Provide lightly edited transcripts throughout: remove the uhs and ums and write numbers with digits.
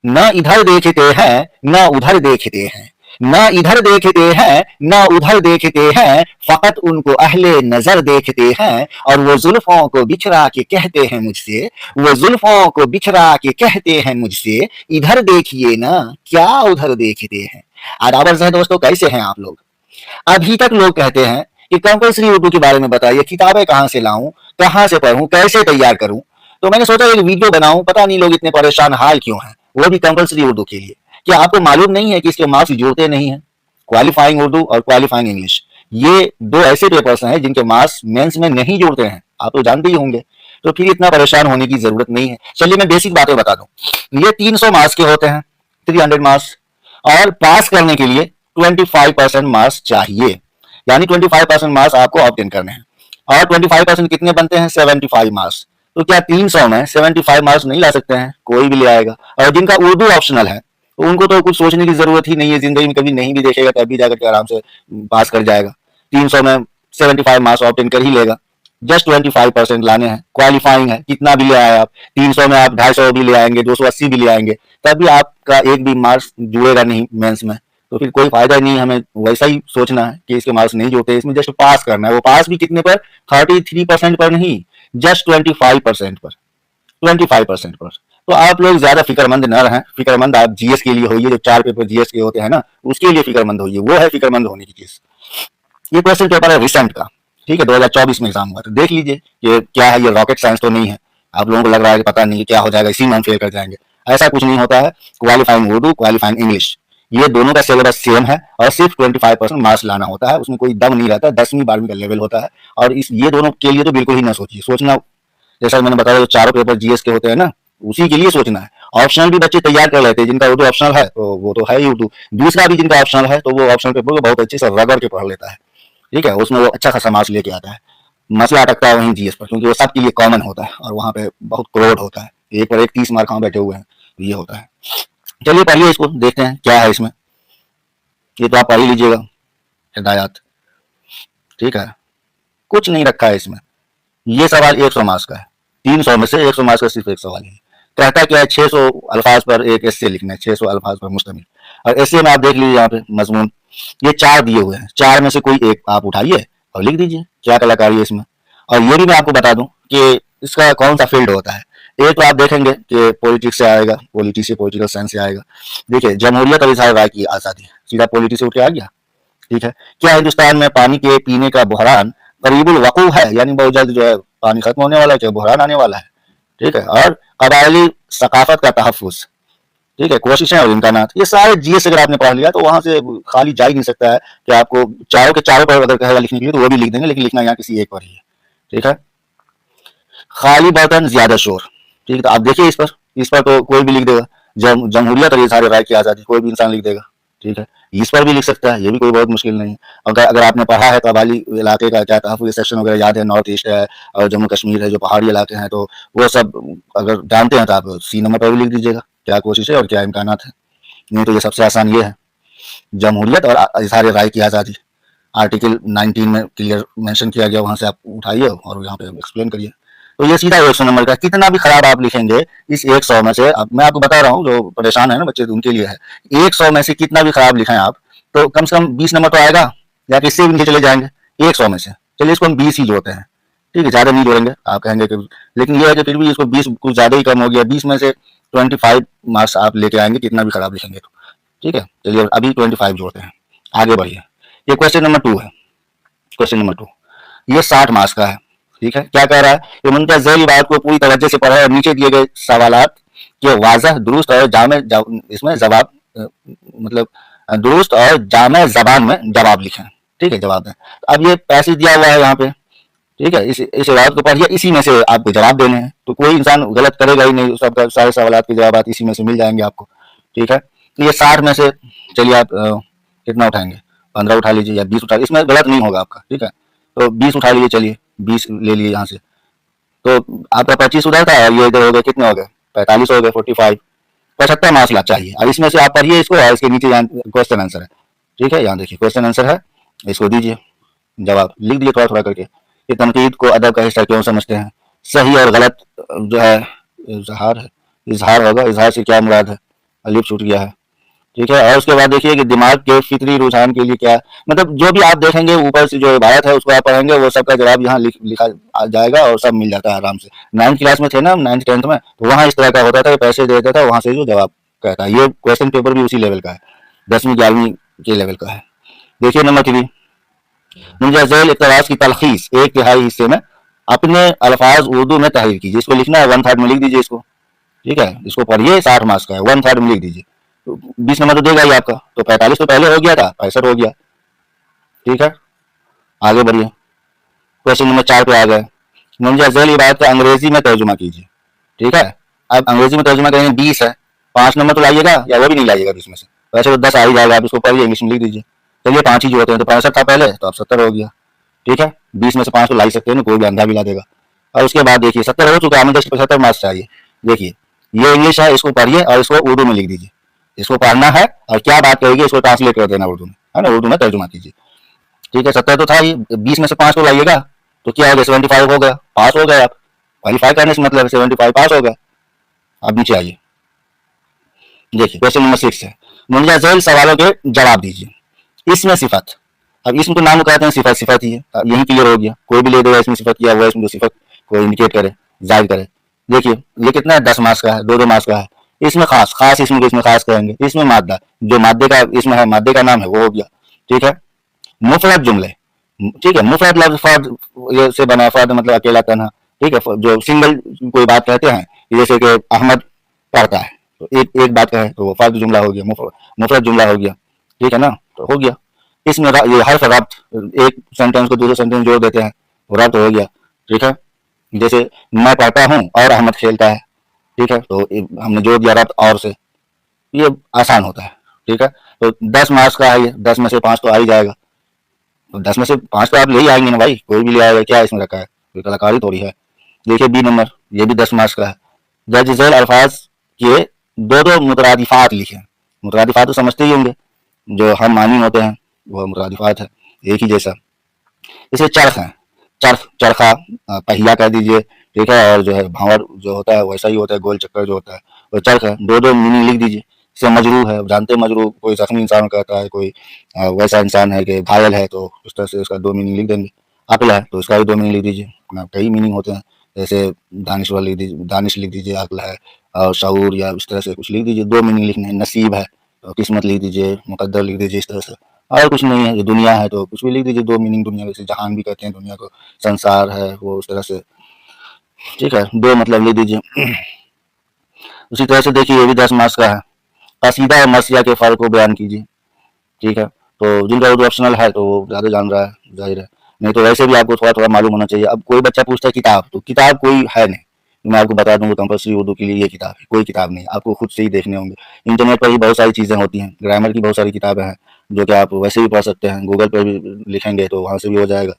न इधर देखते हैं न उधर देखते हैं, न इधर देखते हैं न उधर देखते हैं, फकत उनको अहले नजर देखते हैं। और वो जुल्फों को बिछड़ा के कहते हैं मुझसे, वो जुल्फों को बिछड़ा के कहते हैं मुझसे, इधर देखिए ना क्या उधर देखते हैं। आदाबर से दोस्तों, कैसे हैं आप लोग? अभी तक लोग कहते हैं कि कंपल्सरी उर्दू के बारे में बताइए, किताबें कहाँ से लाऊं, कहाँ से पढ़ूं, कैसे तैयार करूं। तो मैंने सोचा एक वीडियो बनाऊं, पता नहीं लोग इतने परेशान हाल क्यों हैं, वो भी कंपल्सरी उर्दू के लिए। क्या आपको मालूम नहीं है कि इसके मार्क्स जोड़ते नहीं है? क्वालिफाइंग उर्दू और क्वालिफाइंग इंग्लिश, ये दो ऐसे पेपर्स हैं जिनके मार्क्स मेंस में नहीं जोड़ते हैं, आप तो जानते ही होंगे। तो फिर इतना परेशान होने की जरूरत नहीं है। चलिए मैं बेसिक बातें बता दूं। ये 300 मार्क्स के होते हैं, 300 मार्क्स, और पास करने के लिए 25% मार्क्स चाहिए, यानी 25% मार्क्स आपको ऑब्टेन करने हैं। और 25% कितने बनते हैं? 75 मार्क्स। तो क्या 300 में 75 मार्क्स नहीं ला सकते हैं? कोई भी ले आएगा। और जिनका उर्दू ऑप्शनल है तो उनको तो कुछ सोचने की जरूरत ही नहीं है, जिंदगी में कभी नहीं भी देखेगा तब भी जाकर के आराम से पास कर जाएगा। 300 में 75 मार्क्स ऑब्टेन कर ही लेगा। जस्ट 25% लाने हैं। क्वालिफाइंग है, कितना भी ले आए आप, 300 में आप 250 भी ले आएंगे, 280 भी ले आएंगे, तब भी आपका एक भी मार्क्स जुड़ेगा नहीं मेंस में। तो फिर कोई फायदा नहीं। हमें वैसा ही सोचना है कि इसके मार्क्स नहीं जोड़ते, इसमें जस्ट पास करना है। वो पास भी कितने पर? 33% पर नहीं, जस्ट 25% पर, 25% पर। तो आप लोग ज्यादा फिक्रमंद न रहें। फिक्रमंद आप जीएस के लिए होइए, जो 4 पेपर जीएस के होते हैं ना, उसके लिए फिक्रमंद होइए, वो है फिक्रमंद होने की चीज। ये क्वेश्चन पेपर है रिसेंट का, ठीक है, 2024 में एग्जाम हुआ था। देख लीजिए ये क्या है, ये रॉकेट साइंस तो नहीं है। आप लोगों को लग रहा है कि पता नहीं क्या हो जाएगा, इसी में हम फेल कर जाएंगे, ऐसा कुछ नहीं होता है। क्वालिफाइंग उर्दू, क्वालिफाइंग इंग्लिश, ये दोनों का सिलेबस सेम है और सिर्फ 25% मार्क्स लाना होता है। उसमें कोई दम नहीं रहता, 10वीं 12वीं का लेवल होता है। और इस ये दोनों के लिए तो बिल्कुल ही ना सोचिए। सोचना जैसा मैंने बताया, जो चारों पेपर जीएस के होते हैं ना, उसी के लिए सोचना है। ऑप्शनल भी बच्चे तैयार कर लेते हैं, जिनका उर्दू ऑप्शनल है तो वो तो है ही उर्दू। दूसरा भी जिनका ऑप्शनल है तो वो ऑप्शनल पेपर को बहुत अच्छे से रगड़ के पढ़ लेता है, ठीक है, उसमें वो अच्छा खासा मार्क्स लेके आता है। मसला अटकता है वहीं जीएस पर, क्योंकि वो सबके लिए कॉमन होता है और वहाँ पे बहुत क्रोध होता है। एक पर एक 30 मार्क कहाँ बैठे हुए हैं, ये होता है। चलिए पढ़िए इसको, देखते हैं क्या है इसमें। ये तो आप पढ़ ही लीजिएगा, हिदायत, ठीक है, कुछ नहीं रखा है इसमें। ये सवाल 100 मार्क्स का है, 300 में से 100 मार्क्स का सिर्फ एक सवाल है। कहता क्या है, 600 अल्फाज पर एक एस्से लिखना है, 600 अल्फाज पर मुश्तमिल। और एस्से में आप देख लीजिए यहाँ पे मजमून, ये 4 दिए हुए हैं, 4 में से कोई एक आप उठाइए और लिख दीजिए क्या कलाकारी है इसमें। और ये भी मैं आपको बता दूं कि इसका कौन सा फील्ड होता है। एक तो आप देखेंगे कि पॉलिटिक्स से आएगा, पॉलिटिक्स से, पॉलिटिकल साइंस से आएगा। देखिए, जमहूरियत और इज़हार राय की आज़ादी, सीधा पॉलिटिक्स से उठ के आ गया, ठीक है। क्या हिंदुस्तान में पानी के पीने का बहरान करीबुल वकूअ है, यानी बहुत जल्द जो है पानी खत्म होने वाला है, क्या बहरान आने वाला है, ठीक है। और कबायली सकाफत का तहफ़्फ़ुज़, ठीक है, कोशिशें और इम्कानात, ये सारे जीएस अगर आपने पढ़ लिया तो वहां से खाली जा ही नहीं सकता है कि आपको चारों के चारों पर अगर कहेगा लिखने के लिए तो वो भी लिख देंगे, लेकिन लिखना यहाँ किसी एक पर ही है, ठीक है। खाली बर्तन ज्यादा शोर, ठीक है, तो आप देखिए इस पर तो कोई भी लिख देगा। जमहूरियत और इज़हार राय की आज़ादी, कोई भी इंसान लिख देगा, ठीक है। इस पर भी लिख सकता है, ये भी कोई बहुत मुश्किल नहीं है। अगर आपने पढ़ा है कबायली इलाके का क्या तहफ़्फ़ुज़ सेक्शन वगैरह याद है, नॉर्थ ईस्ट है और जम्मू कश्मीर है, जो पहाड़ी इलाके हैं, तो वो सब अगर जानते हैं तो आप सी नंबर पर भी लिख दीजिएगा क्या कोशिश है और क्या इम्कानात है। नहीं तो ये सबसे आसान ये है, जमहूरियत और इज़हार राय की आज़ादी, आर्टिकल 19 में क्लियर मेंशन किया गया, वहां से आप उठाइए और यहाँ पे एक्सप्लेन करिए। तो ये सीधा 100 नंबर का। कितना भी खराब आप लिखेंगे इस 100 में से, अब मैं आपको बता रहा हूँ, जो परेशान है ना बच्चे उनके लिए है, 100 में से कितना भी खराब लिखें आप तो कम से कम 20 नंबर तो आएगा, या कि इससे भी नीचे चले जाएंगे 100 में से। चलिए इसको हम 20 ही जोड़ते हैं, ठीक है, ज्यादा नहीं जोड़ेंगे। आप कहेंगे कि लेकिन ये है कि फिर भी इसको 20 कुछ ज्यादा ही कम हो गया, 20 में से 25 मार्क्स आप लेके आएंगे कितना भी खराब लिखेंगे तो, ठीक है। चलिए अभी 25 जोड़ते हैं, आगे बढ़िए। ये क्वेश्चन नंबर 2 है। क्वेश्चन नंबर 2 ये 60 मार्क्स का है, ठीक है। क्या कह रहा है, ये मुंतज़ झैल बात को पूरी तवज्जो से पढ़ा और नीचे दिए गए सवालात के वाज़ह, दुरुस्त और जामे इसमें जवाब मतलब दुरुस्त और जामे जबान में जवाब लिखें, ठीक है, जवाब दें। अब ये पैसेज दिया हुआ है यहाँ पे, ठीक है, इस इबारत को पढ़िए, इसी में से आपको जवाब देने हैं, तो कोई इंसान गलत करेगा ही नहीं, सब सारे सवालात के जवाब इसी में से मिल जाएंगे आपको, ठीक है। तो ये 60 में से चलिए आप कितना उठाएंगे, 15 उठा लीजिए या 20 उठा लीजिए, इसमें गलत नहीं होगा आपका, ठीक है। तो 20 उठा लीजिए, चलिए 20 ले लिए यहाँ से, तो आपका 25 उधर था और ये इधर हो गए, कितने हो गए, 45 हो गए, 45, 75 मार्क्स ला चाहिए। और इसमें से आप पढ़िए इसको, और इसके नीचे क्वेश्चन आंसर है, ठीक है, यहाँ देखिए क्वेश्चन आंसर है, इसको दीजिए जवाब, लिख दीजिए थोड़ा थोड़ा करके। ये तनकीद को अदब का हिस्सा क्यों समझते हैं, सही और गलत जो है इजहार है, इजहार होगा, इजहार से क्या मुराद है, अलिफ छूट गया है, ठीक है। और उसके बाद देखिए कि दिमाग के फितरी रुझान के लिए क्या, मतलब जो भी आप देखेंगे ऊपर से जो इबारत है उसको आप पढ़ेंगे, वो सबका जवाब यहाँ लिखा आ जाएगा और सब मिल जाता है आराम से। 9th क्लास में थे ना, 9th 10th में, तो वहाँ इस तरह का होता था कि पैसे दे देता था, वहाँ से जो जवाब कहता है। ये क्वेश्चन पेपर भी उसी लेवल का है, 10वीं 11वीं के लेवल का है। देखिए नंबर 3, मुंजा झैल इक़्तिबास की तलखीस 1/3 हिस्से में अपने अल्फाज उर्दू में तहरीर कीजिए। इसको लिखना है 1/3 में लिख दीजिए इसको, ठीक है। इसको पढ़िए, 60 मार्क्स का है, 1/3 में लिख दीजिए। 20 नंबर तो देगा ही आपका, तो 45 तो पहले हो गया था, 65 हो गया, ठीक है। आगे बढ़िए, क्वेश्चन नंबर 4 पे आ गए। मुंजा झैल इबारत का अंग्रेजी में तर्जुमा कीजिए, ठीक है। अब अंग्रेजी में तर्जुमा करेंगे, 20 है, 5 नंबर तो लाइएगा या वो भी नहीं लाइएगा 20 में से, वैसे तो 10 आ ही जाएगा, आप इसको पढ़िए, इंग्लिश में लिख दीजिए। चलिए 5 ही जो होते हैं, तो 65 था पहले, तो अब 70 हो गया, ठीक है। 20 में से 5 तो ला ही सकते हैं ना, कोई भी अंधा भी ला देगा। और उसके बाद देखिए 70 हो चुका है, हमें 75 मार्क्स चाहिए। देखिए ये इंग्लिश है, इसको पढ़िए और इसको उर्दू में लिख दीजिए। इसको पढ़ना है और क्या बात करेगी इसको ट्रांसलेट कर देना उर्दू में, है ना, उर्दू में तर्जुमा कीजिए, ठीक है। 70 तो था ही, 20 में से 5 को लाइएगा तो क्या हो गया, 75 हो गया, पास हो गए आप। क्वालिफाई करने से मतलब 75 पास हो गया। अब नीचे आइए, देखिए क्वेश्चन नंबर 6 है, मुंजा झैल सवालों के जवाब दीजिए। इसमें सिफत, अब इसमें तो नाम कहते हैं सिफत, सिफत ही है, यही क्लियर हो गया। कोई भी ले देगा इसमें सिफत किया हुआ है, इसमें जो सिफत को इंडिकेट करे, जाहिर करे। देखिए ये कितना है, 10 मार्क्स का है, 2-2 मार्क्स का है। इसमें खास खास इसमें को इसमें खास करेंगे। इसमें मादा, जो मादे का इसमें है, मादे का नाम है, वो हो गया, ठीक है। मुफरद जुमले, ठीक है, मुफरद लफ्ज फर्द से बना, फर्द मतलब अकेला तन्हा, ठीक है। जो सिंगल कोई बात कहते हैं, जैसे कि अहमद पढ़ता है, तो एक बात का है तो वो फर्द जुमला हो गया, मुफरद जुमला हो गया, ठीक है ना, तो हो गया। इसमें ये हर्फ रब्त, एक सेंटेंस को दूसरे सेंटेंस जोड़ देते हैं, वो रब्त हो गया, ठीक है। जैसे मैं पढ़ता हूँ और अहमद खेलता है, ठीक है, तो हमने जोड़ दिया रब्त और से, ये आसान होता है, ठीक है। तो 10 मार्क्स का है ये, 10 में से 5 तो आ ही जाएगा, तो 10 में से 5 तो आप ले ही आएंगे ना भाई, कोई भी ले आएगा, क्या इसमें रखा है, कोई कलाकारी थोड़ी है। देखिए बी नंबर, ये भी 10 मार्क्स का है। दर्ज झैल अल्फाज के 2-2 मुतरादिफात लिखे। मुतरादिफात तो समझते ही होंगे, जो हम मानी होते हैं वो मुतरादिफात है, एक ही जैसा। इसे चरख है, चरख, चरखा, पहिया कह दीजिए, ठीक है। और जो है भावर जो होता है वैसा ही होता है, गोल चक्कर जो होता है वो चरख है। 2-2 मीनिंग लिख दीजिए। इसे मजरू है, जानते हैं मजरू, कोई जख्मी इंसान कहता है, कोई वैसा इंसान है कि घायल है, तो उस तरह से उसका 2 मीनिंग लिख देंगे। अक्ल है तो इसका भी 2 मीनिंग लिख दीजिए, कई मीनिंग होते हैं, जैसे दानिश्वर लिख दीजिए, दानिश लिख दीजिए, अक्ल है, और शऊर या इस तरह से कुछ लिख दीजिए, 2 मीनिंग लिखने हैं। नसीब है तो किस्मत लिख दीजिए, मुकद्दर लिख दीजिए, इस तरह से। और कुछ नहीं है, ये दुनिया है तो कुछ भी लिख दीजिए, 2 मीनिंग दुनिया, जैसे जहान भी कहते हैं दुनिया को, संसार है वो, उस तरह से, ठीक है, 2 मतलब लिख दीजिए। उसी तरह से देखिए ये भी 10 मार्क्स का है। कसीदा और मरसिया के फ़र्क को बयान कीजिए, ठीक है। तो जिनका उर्दू ऑप्शनल है तो वो ज़्यादा जान रहा है, जाहिर है, नहीं तो वैसे भी आपको थोड़ा थोड़ा मालूम होना चाहिए। अब कोई बच्चा पूछता है किताब, तो किताब कोई है नहीं, मैं आपको बता दूंगा कंपल्सरी उर्दू के लिए ये किताब है, कोई किताब नहीं, आपको खुद से ही देखने होंगे। इंटरनेट पर ही बहुत सारी चीज़ें होती हैं, ग्रामर की बहुत सारी किताबें हैं जो कि आप वैसे भी पढ़ सकते हैं, गूगल पर भी लिखेंगे तो वहाँ से भी हो जाएगा,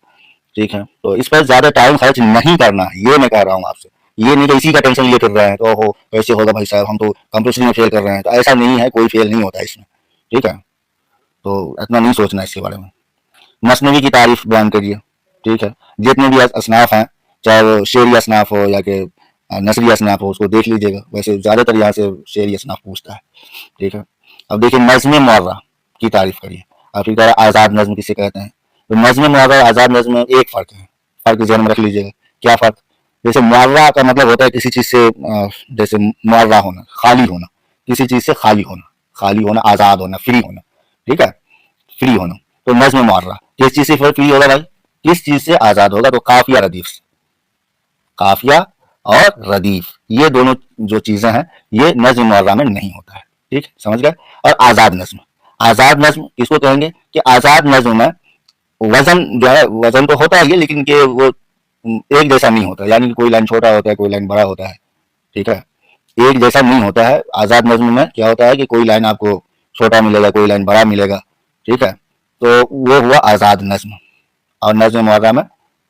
ठीक है। तो इस पर ज़्यादा टाइम खर्च नहीं करना है, ये मैं कह रहा हूँ आपसे। ये नहीं कि इसी का टेंशन लिए फिर रहे हैं तो ओहो कैसे होगा भाई साहब, हम तो कंपल्सरी में फेल कर रहे हैं, तो ऐसा नहीं है, कोई फेल नहीं होता इसमें, ठीक है। तो इतना नहीं सोचना इसके बारे में। मसनवी की तारीफ बयान करिए, ठीक है। जितने भी असनाफ हैं, चाहे वो शेरी असनाफ हो या कि नसरी असनाफ हो, उसको देख लीजिएगा। वैसे ज़्यादातर यहाँ से शेरी असनाफ पूछता है, ठीक है। अब देखिए नज़्म मुअर्रा की तारीफ करिए। अब फिर कह रहा है आज़ाद नज़्म किसे कहते हैं, तो नज़्म मुअर्रा आज़ाद नज़्म में एक फ़र्क है, फ़र्क ध्यान में रख लीजिएगा। क्या फ़र्क, जैसे मुअर्रा का मतलब होता है किसी चीज़ से, जैसे मुअर्रा होना, खाली होना, किसी चीज़ से खाली होना, खाली होना, आज़ाद होना, फ्री होना, ठीक है, फ्री होना। तो नज़्म मुअर्रा किस चीज़ से फ्री होगा भाई, किस चीज़ से आज़ाद होगा, तो काफिया रदीफ से। काफिया और रदीफ ये दोनों जो चीज़ें हैं ये नज़्म मुअर्रा में नहीं होता है, ठीक, समझ गए। और आज़ाद नज़्म, आज़ाद नज़्म किसको कहेंगे कि आज़ाद नज़्म में वज़न जो है, वज़न तो होता है ये, लेकिन कि वो एक जैसा नहीं होता, यानी कि कोई लाइन छोटा होता है, कोई लाइन बड़ा होता है, ठीक है, एक जैसा नहीं होता है। आज़ाद नज़्म में क्या होता है कि कोई लाइन आपको छोटा मिलेगा, कोई लाइन बड़ा मिलेगा, ठीक है, तो वो हुआ आज़ाद नज़्म। और नज़्म मुअर्रा में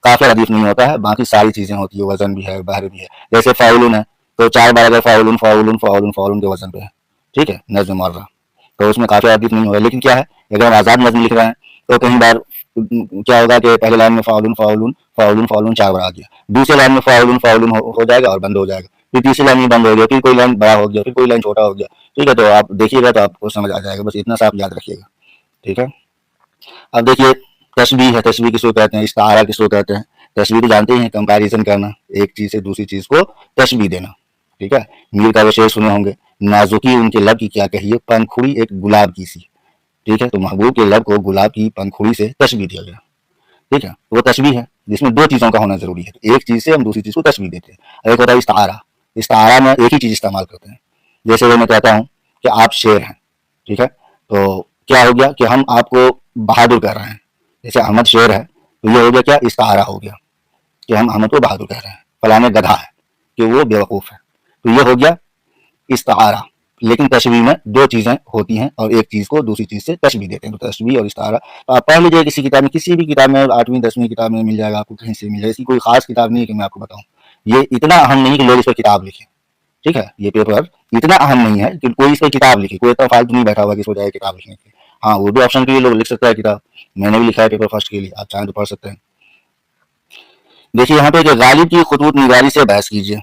काफ़िया रदीफ नहीं होता है, बाकी सारी चीज़ें होती है, वज़न भी है, बहर भी है। जैसे फ़ाउलुन है तो 4 बार अगर फ़ाउलुन फ़ाउलुन फ़ाउलुन फ़ाउलुन के वज़न पे है, ठीक है, नज़्म मुअर्रा, तो उसमें काफ़िया रदीफ नहीं होगा। लेकिन क्या है, अगर हम आज़ाद नज़्म लिख रहे हैं तो कहीं बार क्या होगा कि पहले लाइन में फ़ाउलुन फ़ाउलुन फ़ाउलुन फ़ाउलुन 4 बार आ गया, दूसरे लाइन में फ़ाउलुन फ़ाउलुन हो जाएगा और बंद हो जाएगा, फिर तीसरी लाइन में बंद हो गया, फिर कोई लाइन बड़ा हो गया, फिर कोई लाइन छोटा हो गया। ठीक है, तो आप देखिएगा तो आपको समझ आ जाएगा, बस इतना सा आप याद रखिएगा। ठीक है, अब देखिए तशबीह है, तशबीह किसको कहते हैं, इस्तारा किसको कहते हैं। तशबीह तो जानते ही हैं, कंपैरिजन करना, एक चीज से दूसरी चीज को तशबीह देना। ठीक है, मीर का वो शेर सुने होंगे, नाजुकी उनके लब की क्या कहिए, पंखुड़ी एक गुलाब की सी। ठीक है, तो महबूब के लब को गुलाब की पंखुड़ी से तशबीह दिया गया। ठीक है, तो वो तशबीह है जिसमें दो चीजों का होना जरूरी है, एक चीज से हम दूसरी चीज को तशबीह देते हैं। और एक होता है इस्तारा, इस्तारा में एक ही चीज इस्तेमाल करते हैं। जैसे वो मैं कहता हूँ कि आप शेर हैं। ठीक है, तो क्या हो गया कि हम आपको बहादुर कह रहे हैं। जैसे अहमद शेर है, तो ये हो गया क्या, इस्तारा हो गया कि हम अहमद को बहादुर कह रहे हैं। फलाने गधा है कि वो बेवकूफ है, तो ये हो गया इस्तारा। लेकिन तशबीह में दो चीजें होती हैं और एक चीज को दूसरी चीज से तशबीह देते हैं, तो तशबीह और इस्तारा। तो आप पढ़ लीजिए किसी किताब में, किसी भी किताब में, 8वीं 10वीं किताब में मिल जाएगा आपको, कहीं से मिल जाएगा। इसकी कोई खास किताब नहीं है कि मैं आपको बताऊं। ये इतना अहम नहीं कि लोग इस पर किताब लिखें। ठीक है, ये पेपर इतना अहम नहीं है कि कोई इस पर किताब लिखे, कोई इतना फालतू नहीं बैठा हुआ कि इसको जाए किताब लिखने के। हाँ, उर्दू ऑप्शन के लिए लोग लिख सकता है किताब, मैंने भी लिखा है पेपर फर्स्ट के लिए, आप चाहें तो पढ़ सकते हैं। देखिए यहाँ पे कि गालिब की खुतूत निगारी से बहस कीजिए।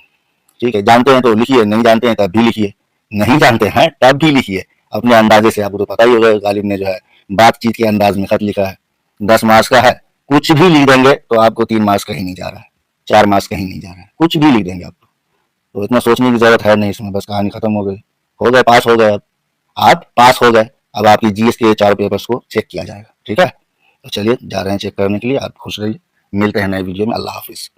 ठीक है, जानते हैं तो लिखिए, नहीं जानते हैं तब भी लिखिए, नहीं जानते हैं तब भी लिखिए अपने अंदाजे से। आपको तो पता ही होगा गालिब ने जो है बातचीत के अंदाज में खत लिखा है, 10 मार्क्स का है। कुछ भी लिख देंगे तो आपको 3 मार्क्स कहीं नहीं जा रहा है, 4 मार्क्स कहीं नहीं जा रहा है, कुछ भी लिख देंगे आपको। तो इतना सोचने की जरूरत है नहीं इसमें, बस कहानी खत्म हो गए, पास हो गए। अब आप पास हो गए, अब आपकी जीएस के 4 पेपर्स को चेक किया जाएगा। ठीक है, तो चलिए जा रहे हैं चेक करने के लिए। आप खुश रहिए, मिलते हैं नए वीडियो में। अल्लाह हाफिज।